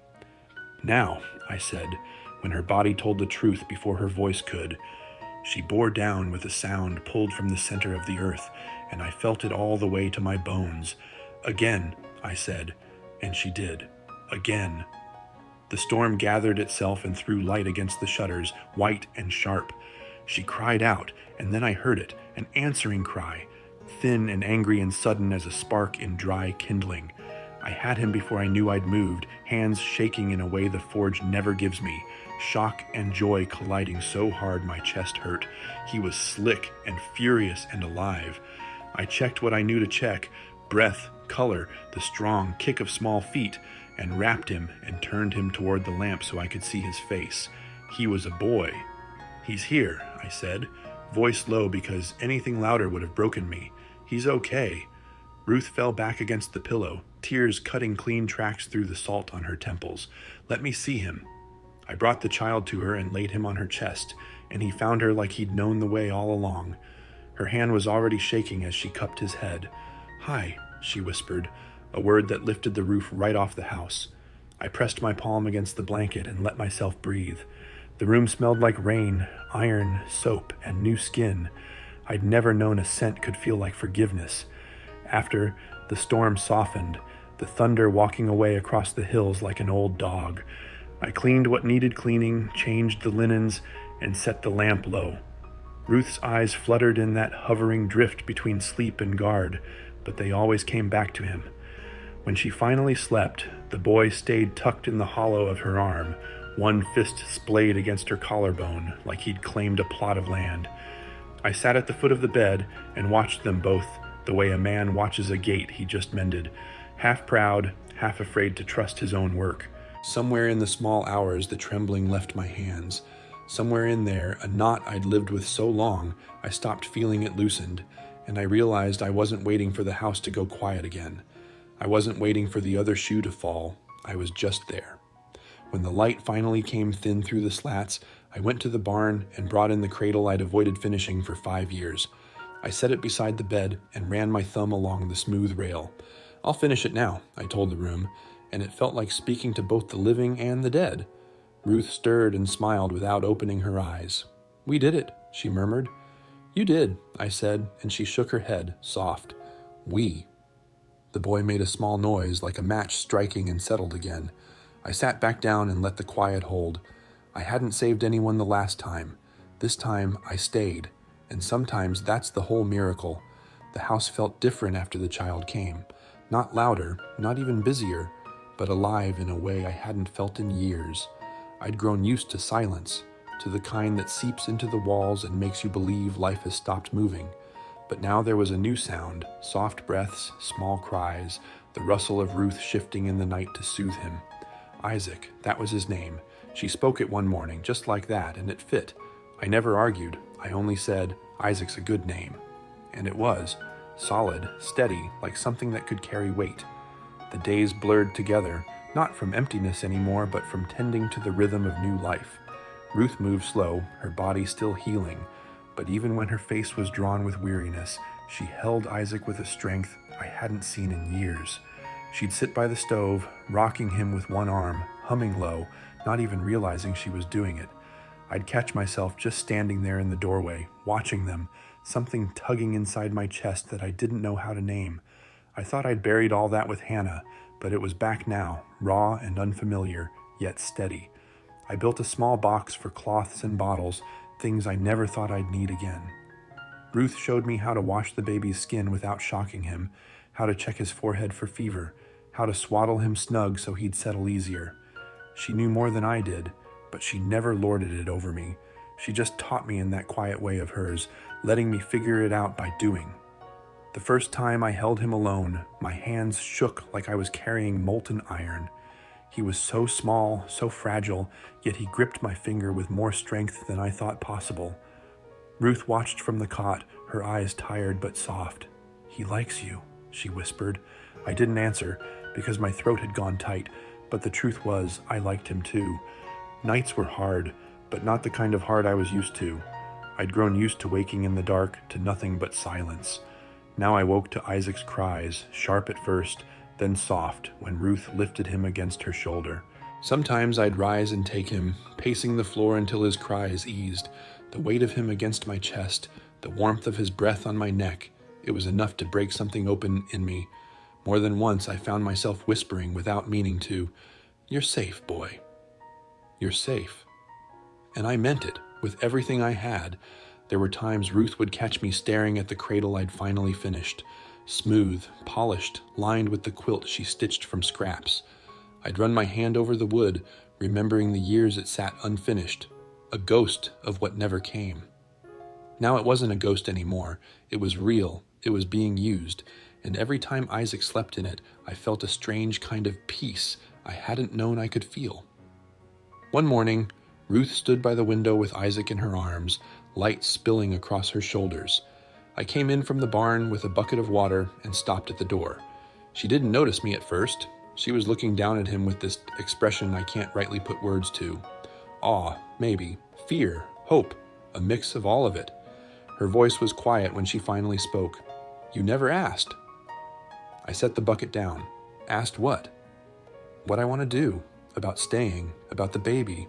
"Now," I said, when her body told the truth before her voice could. She bore down with a sound pulled from the center of the earth, and I felt it all the way to my bones. "Again," I said, and she did. "Again." The storm gathered itself and threw light against the shutters, white and sharp. She cried out, and then I heard it, an answering cry, thin and angry and sudden as a spark in dry kindling. I had him before I knew I'd moved, hands shaking in a way the forge never gives me, shock and joy colliding so hard my chest hurt. He was slick and furious and alive. I checked what I knew to check: breath, color, the strong kick of small feet, and wrapped him and turned him toward the lamp so I could see his face. He was a boy. "He's here," I said, voice low because anything louder would have broken me. "He's okay." Ruth fell back against the pillow, tears cutting clean tracks through the salt on her temples. "Let me see him." I brought the child to her and laid him on her chest, and he found her like he'd known the way all along. Her hand was already shaking as she cupped his head. "Hi," she whispered, a word that lifted the roof right off the house. I pressed my palm against the blanket and let myself breathe. The room smelled like rain, iron, soap, and new skin. I'd never known a scent could feel like forgiveness. After, the storm softened, the thunder walking away across the hills like an old dog. I cleaned what needed cleaning, changed the linens, and set the lamp low. Ruth's eyes fluttered in that hovering drift between sleep and guard, but they always came back to him. When she finally slept, the boy stayed tucked in the hollow of her arm, one fist splayed against her collarbone like he'd claimed a plot of land. I sat at the foot of the bed and watched them both the way a man watches a gate he just mended, half proud, half afraid to trust his own work. Somewhere in the small hours the trembling left my hands. Somewhere in there, a knot I'd lived with so long, I stopped feeling it loosened, and I realized I wasn't waiting for the house to go quiet again. I wasn't waiting for the other shoe to fall. I was just there. When the light finally came thin through the slats, I went to the barn and brought in the cradle I'd avoided finishing for 5 years. I set it beside the bed and ran my thumb along the smooth rail. "I'll finish it now," I told the room, and it felt like speaking to both the living and the dead. Ruth stirred and smiled without opening her eyes. "We did it," she murmured. "You did," I said, and she shook her head, soft. "We." The boy made a small noise like a match striking and settled again. I sat back down and let the quiet hold. I hadn't saved anyone the last time. This time I stayed, and sometimes that's the whole miracle. The house felt different after the child came. Not louder, not even busier, but alive in a way I hadn't felt in years. I'd grown used to silence, to the kind that seeps into the walls and makes you believe life has stopped moving. But now there was a new sound, soft breaths, small cries, the rustle of Ruth shifting in the night to soothe him. Isaac, that was his name. She spoke it one morning, just like that, and it fit. I never argued. I only said, "Isaac's a good name." And it was. Solid, steady, like something that could carry weight. The days blurred together, not from emptiness anymore, but from tending to the rhythm of new life. Ruth moved slow, her body still healing, but even when her face was drawn with weariness, she held Isaac with a strength I hadn't seen in years. She'd sit by the stove, rocking him with one arm, humming low, not even realizing she was doing it. I'd catch myself just standing there in the doorway, watching them, something tugging inside my chest that I didn't know how to name. I thought I'd buried all that with Hannah, but it was back now, raw and unfamiliar, yet steady. I built a small box for cloths and bottles, things I never thought I'd need again. Ruth showed me how to wash the baby's skin without shocking him, how to check his forehead for fever, how to swaddle him snug so he'd settle easier. She knew more than I did, but she never lorded it over me. She just taught me in that quiet way of hers, letting me figure it out by doing. The first time I held him alone, my hands shook like I was carrying molten iron. He was so small, so fragile, yet he gripped my finger with more strength than I thought possible. Ruth watched from the cot, her eyes tired but soft. "He likes you," she whispered. I didn't answer, because my throat had gone tight, but the truth was, I liked him too. Nights were hard, but not the kind of hard I was used to. I'd grown used to waking in the dark, to nothing but silence. Now I woke to Isaac's cries, sharp at first, then soft when Ruth lifted him against her shoulder. Sometimes I'd rise and take him, pacing the floor until his cries eased. The weight of him against my chest, the warmth of his breath on my neck, it was enough to break something open in me. More than once I found myself whispering without meaning to, "You're safe, boy. You're safe." And I meant it, with everything I had. There were times Ruth would catch me staring at the cradle I'd finally finished. smooth, polished, lined with the quilt she stitched from scraps. I'd run my hand over the wood, remembering the years it sat unfinished, a ghost of what never came. Now it wasn't a ghost anymore. It was real. It was being used. And every time Isaac slept in it, I felt a strange kind of peace I hadn't known I could feel. One morning, Ruth stood by the window with Isaac in her arms, light spilling across her shoulders. I came in from the barn with a bucket of water and stopped at the door. She didn't notice me at first. She was looking down at him with this expression I can't rightly put words to. Awe, maybe, fear, hope, a mix of all of it. Her voice was quiet when she finally spoke. "You never asked." I set the bucket down. Asked what? What I want to do, about staying, about the baby,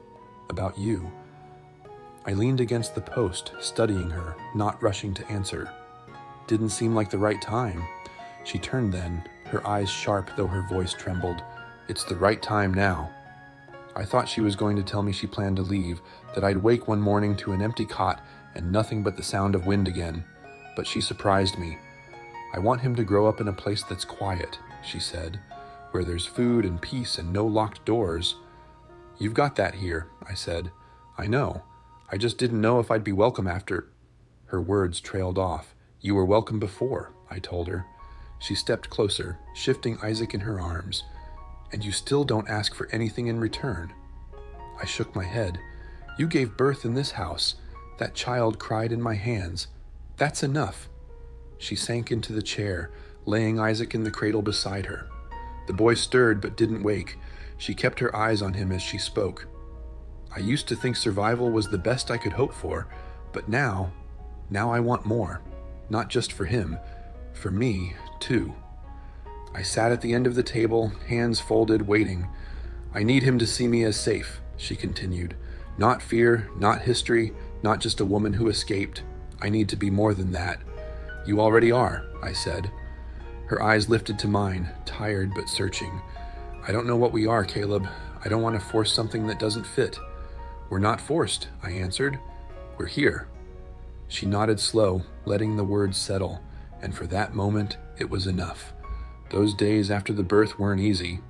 about you. I leaned against the post, studying her, not rushing to answer. Didn't seem like the right time. She turned then, her eyes sharp though her voice trembled. It's the right time now. I thought she was going to tell me she planned to leave, that I'd wake one morning to an empty cot and nothing but the sound of wind again. But she surprised me. I want him to grow up in a place that's quiet, she said, where there's food and peace and no locked doors. You've got that here, I said. I know. I just didn't know if I'd be welcome after. Her words trailed off. You were welcome before, I told her. She stepped closer, shifting Isaac in her arms. And you still don't ask for anything in return. I shook my head. You gave birth in this house. That child cried in my hands. That's enough. She sank into the chair, laying Isaac in the cradle beside her. The boy stirred but didn't wake. She kept her eyes on him as she spoke. I used to think survival was the best I could hope for, but now I want more. Not just for him, for me, too. I sat at the end of the table, hands folded, waiting. I need him to see me as safe, she continued. Not fear, not history, not just a woman who escaped. I need to be more than that. You already are, I said. Her eyes lifted to mine, tired but searching. I don't know what we are, Caleb. I don't want to force something that doesn't fit. We're not forced, I answered. We're here. She nodded slow, letting the words settle, and for that moment, it was enough. Those days after the birth weren't easy.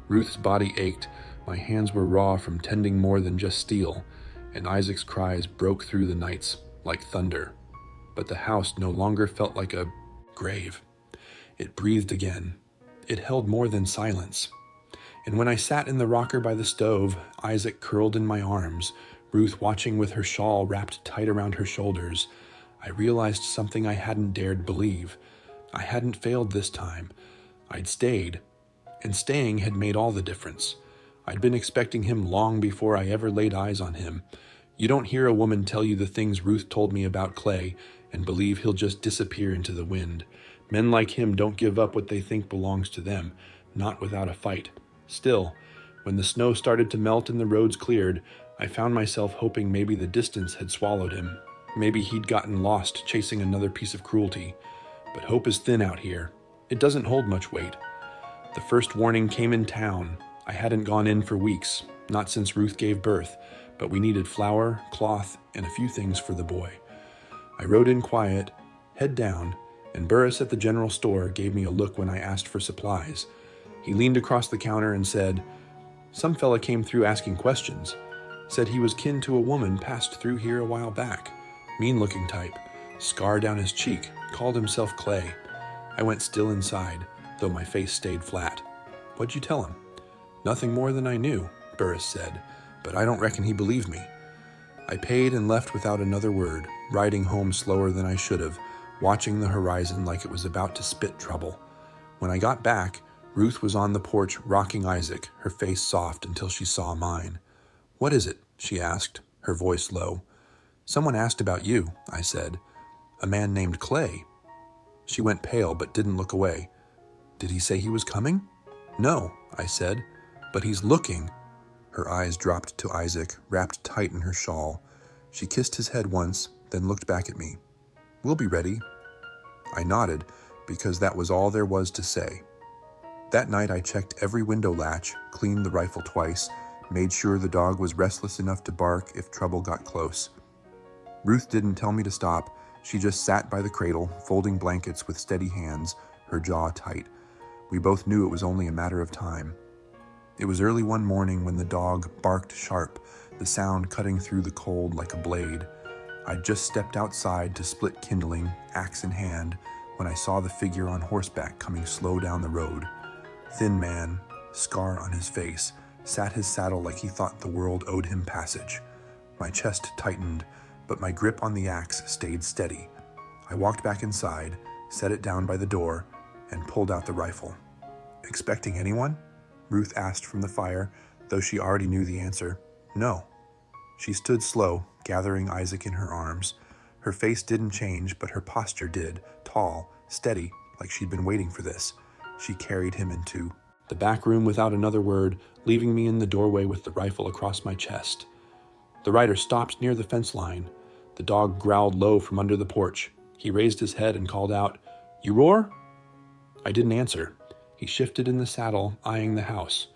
Ruth's body ached, my hands were raw from tending more than just steel, and Isaac's cries broke through the nights like thunder. But the house no longer felt like a grave. It breathed again. It held more than silence. And when I sat in the rocker by the stove, Isaac curled in my arms, Ruth watching with her shawl wrapped tight around her shoulders, I realized something I hadn't dared believe. I hadn't failed this time. I'd stayed, and staying had made all the difference. I'd been expecting him long before I ever laid eyes on him. You don't hear a woman tell you the things Ruth told me about Clay and believe he'll just disappear into the wind. Men like him don't give up what they think belongs to them, not without a fight. Still, when the snow started to melt and the roads cleared, I found myself hoping maybe the distance had swallowed him. Maybe he'd gotten lost chasing another piece of cruelty. But hope is thin out here. It doesn't hold much weight. The first warning came in town. I hadn't gone in for weeks, not since Ruth gave birth, but we needed flour, cloth, and a few things for the boy. I rode in quiet, head down, and Burris at the general store gave me a look when I asked for supplies. He leaned across the counter and said, "Some fella came through asking questions. Said he was kin to a woman passed through here a while back. Mean-looking type. Scar down his cheek. Called himself Clay." I went still inside, though my face stayed flat. "What'd you tell him?" "Nothing more than I knew," Burris said, "but I don't reckon he believed me." I paid and left without another word, riding home slower than I should have, watching the horizon like it was about to spit trouble. When I got back, Ruth was on the porch rocking Isaac, her face soft until she saw mine. "What is it?" she asked, her voice low. "Someone asked about you," I said. "A man named Clay." She went pale but didn't look away. "Did he say he was coming?" "No," I said, "but he's looking." Her eyes dropped to Isaac, wrapped tight in her shawl. She kissed his head once, then looked back at me. "We'll be ready." I nodded, because that was all there was to say. That night I checked every window latch, cleaned the rifle twice, made sure the dog was restless enough to bark if trouble got close. Ruth didn't tell me to stop. She just sat by the cradle, folding blankets with steady hands, her jaw tight. We both knew it was only a matter of time. It was early one morning when the dog barked sharp, the sound cutting through the cold like a blade. I'd just stepped outside to split kindling, axe in hand, when I saw the figure on horseback coming slow down the road. Thin man, scar on his face, sat his saddle like he thought the world owed him passage. My chest tightened, but my grip on the axe stayed steady. I walked back inside, set it down by the door, and pulled out the rifle. "Expecting anyone?" Ruth asked from the fire, though she already knew the answer. "No." She stood slow, gathering Isaac in her arms. Her face didn't change, but her posture did, tall, steady, like she'd been waiting for this. She carried him into the back room without another word, leaving me in the doorway with the rifle across my chest. The rider stopped near the fence line. The dog growled low from under the porch. He raised his head and called out, "You Ror?" I didn't answer. He shifted in the saddle, eyeing the house.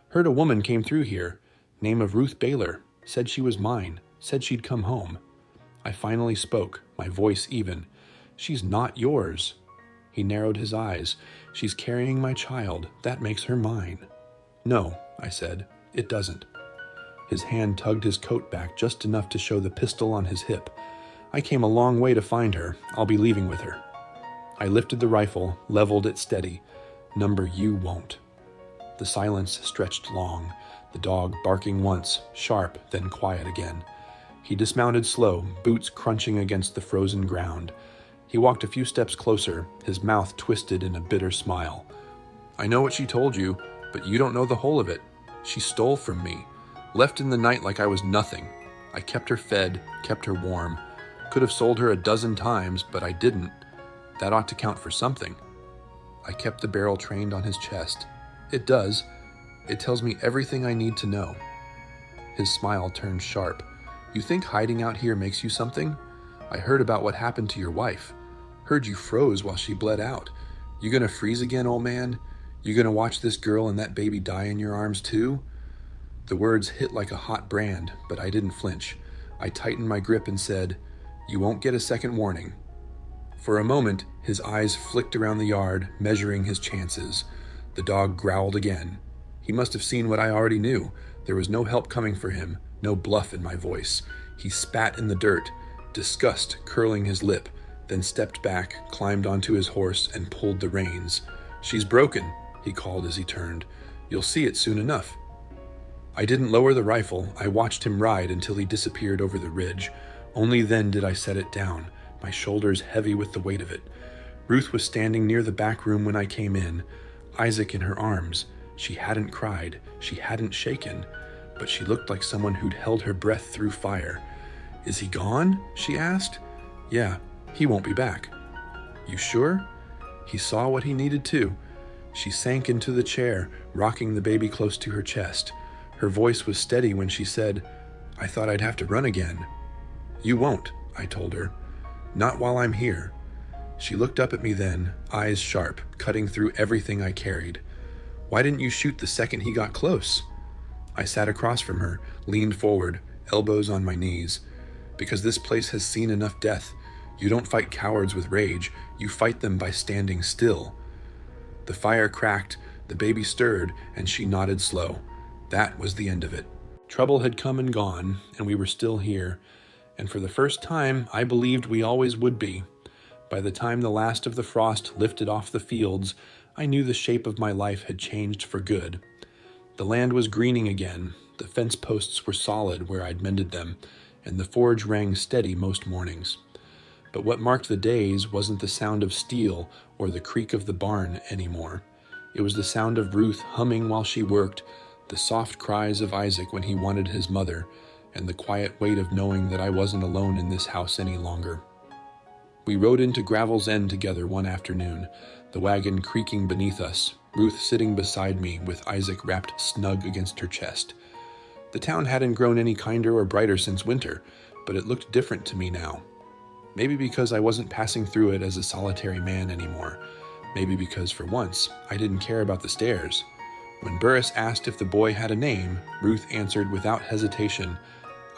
"Heard a woman came through here. Name of Ruth Baylor. Said she was mine. Said she'd come home." I finally spoke, my voice even. "She's not yours." He narrowed his eyes. "She's carrying my child. That makes her mine." "No," I said. "It doesn't." His hand tugged his coat back just enough to show the pistol on his hip. "I came a long way to find her. I'll be leaving with her." I lifted the rifle, leveled it steady. "Number you won't." The silence stretched long, the dog barking once, sharp, then quiet again. He dismounted slow, boots crunching against the frozen ground. He walked a few steps closer, his mouth twisted in a bitter smile. "I know what she told you, but you don't know the whole of it. She stole from me. Left in the night like I was nothing. I kept her fed, kept her warm. Could have sold her a dozen times, but I didn't. That ought to count for something." I kept the barrel trained on his chest. "It does. It tells me everything I need to know." His smile turned sharp. "You think hiding out here makes you something? I heard about what happened to your wife. Heard you froze while she bled out. You gonna freeze again, old man? You gonna watch this girl and that baby die in your arms too?" The words hit like a hot brand, but I didn't flinch. I tightened my grip and said, "You won't get a second warning." For a moment, his eyes flicked around the yard, measuring his chances. The dog growled again. He must have seen what I already knew. There was no help coming for him, no bluff in my voice. He spat in the dirt, disgust curling his lip, then stepped back, climbed onto his horse, and pulled the reins. "She's broken," he called as he turned. "You'll see it soon enough." I didn't lower the rifle. I watched him ride until he disappeared over the ridge. Only then did I set it down, my shoulders heavy with the weight of it. Ruth was standing near the back room when I came in, Isaac in her arms. She hadn't cried, she hadn't shaken, but she looked like someone who'd held her breath through fire. "Is he gone?" she asked. "Yeah, he won't be back." "You sure?" He saw what he needed to. She sank into the chair, rocking the baby close to her chest. Her voice was steady when she said, "I thought I'd have to run again." "You won't," I told her. "Not while I'm here." She looked up at me then, eyes sharp, cutting through everything I carried. "Why didn't you shoot the second he got close?" I sat across from her, leaned forward, elbows on my knees. "Because this place has seen enough death. You don't fight cowards with rage, you fight them by standing still." The fire cracked, the baby stirred, and she nodded slow. That was the end of it. Trouble had come and gone, and we were still here. And for the first time, I believed we always would be. By the time the last of the frost lifted off the fields, I knew the shape of my life had changed for good. The land was greening again, the fence posts were solid where I'd mended them, and the forge rang steady most mornings. But what marked the days wasn't the sound of steel or the creak of the barn anymore. It was the sound of Ruth humming while she worked, the soft cries of Isaac when he wanted his mother, and the quiet weight of knowing that I wasn't alone in this house any longer. We rode into Gravel's End together one afternoon, the wagon creaking beneath us, Ruth sitting beside me with Isaac wrapped snug against her chest. The town hadn't grown any kinder or brighter since winter, but it looked different to me now. Maybe because I wasn't passing through it as a solitary man anymore. Maybe because, for once, I didn't care about the stairs. When Burris asked if the boy had a name, Ruth answered without hesitation,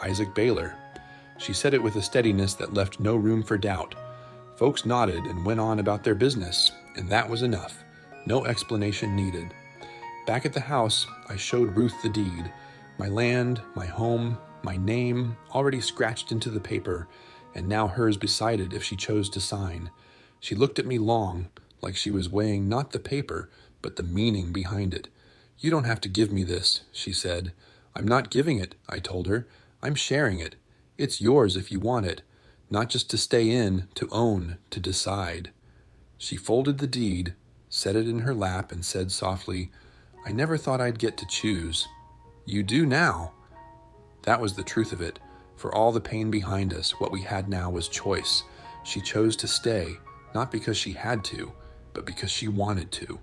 "Isaac Baylor." She said it with a steadiness that left no room for doubt. Folks nodded and went on about their business, and that was enough. No explanation needed. Back at the house, I showed Ruth the deed. My land, my home, my name, already scratched into the paper, and now hers beside it if she chose to sign. She looked at me long, like she was weighing not the paper, but the meaning behind it. "You don't have to give me this," she said. "I'm not giving it," I told her. "I'm sharing it. It's yours if you want it. Not just to stay in, to own, to decide." She folded the deed, set it in her lap, and said softly, "I never thought I'd get to choose." "You do now." That was the truth of it. For all the pain behind us, what we had now was choice. She chose to stay, not because she had to, but because she wanted to.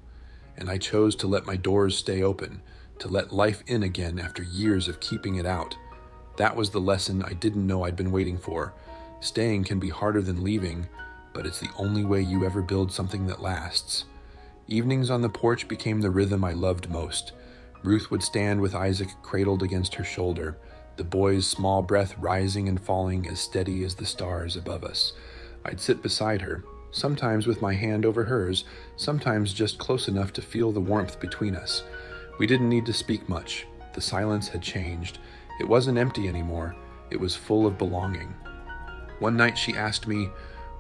And I chose to let my doors stay open, to let life in again after years of keeping it out. That was the lesson I didn't know I'd been waiting for. Staying can be harder than leaving, but it's the only way you ever build something that lasts. Evenings on the porch became the rhythm I loved most. Ruth would stand with Isaac cradled against her shoulder, the boy's small breath rising and falling as steady as the stars above us. I'd sit beside her, sometimes with my hand over hers, sometimes just close enough to feel the warmth between us. We didn't need to speak much. The silence had changed. It wasn't empty anymore. It was full of belonging. One night she asked me,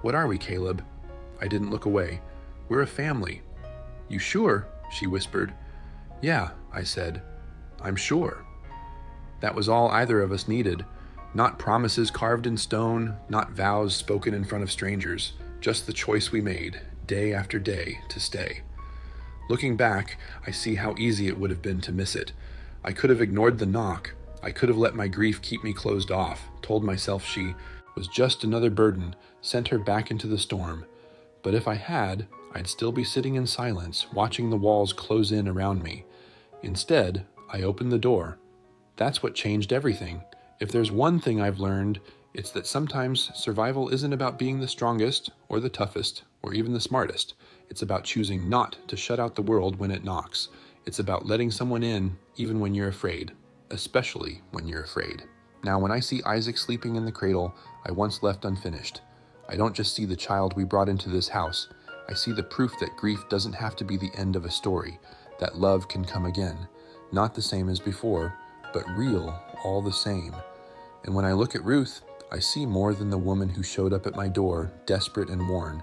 "What are we, Caleb?" I didn't look away. "We're a family." "You sure?" she whispered. "Yeah," I said. "I'm sure." That was all either of us needed. Not promises carved in stone, not vows spoken in front of strangers, just the choice we made, day after day, to stay. Looking back, I see how easy it would have been to miss it. I could have ignored the knock. I could have let my grief keep me closed off, told myself she was just another burden, sent her back into the storm. But if I had, I'd still be sitting in silence, watching the walls close in around me. Instead, I opened the door. That's what changed everything. If there's one thing I've learned, it's that sometimes survival isn't about being the strongest, or the toughest, or even the smartest. It's about choosing not to shut out the world when it knocks. It's about letting someone in, even when you're afraid, especially when you're afraid. Now, when I see Isaac sleeping in the cradle I once left unfinished, I don't just see the child we brought into this house. I see the proof that grief doesn't have to be the end of a story, that love can come again, not the same as before, but real all the same. And when I look at Ruth, I see more than the woman who showed up at my door, desperate and worn.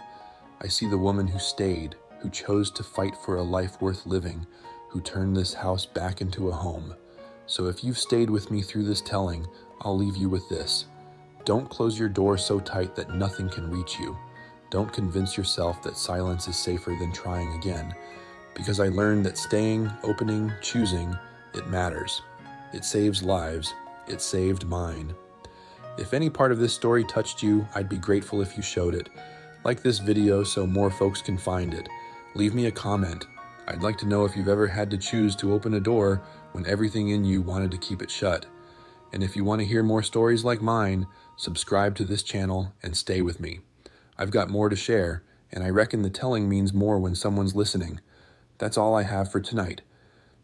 I see the woman who stayed, who chose to fight for a life worth living, who turned this house back into a home. So if you've stayed with me through this telling, I'll leave you with this. Don't close your door so tight that nothing can reach you. Don't convince yourself that silence is safer than trying again. Because I learned that staying, opening, choosing, it matters. It saves lives. It saved mine. If any part of this story touched you, I'd be grateful if you showed it. Like this video so more folks can find it. Leave me a comment. I'd like to know if you've ever had to choose to open a door when everything in you wanted to keep it shut. And if you want to hear more stories like mine, subscribe to this channel and stay with me. I've got more to share, and I reckon the telling means more when someone's listening. That's all I have for tonight.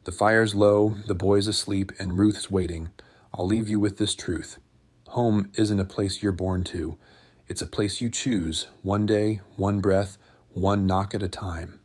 The fire's low, the boy's asleep, and Ruth's waiting. I'll leave you with this truth. Home isn't a place you're born to. It's a place you choose, one day, one breath, one knock at a time.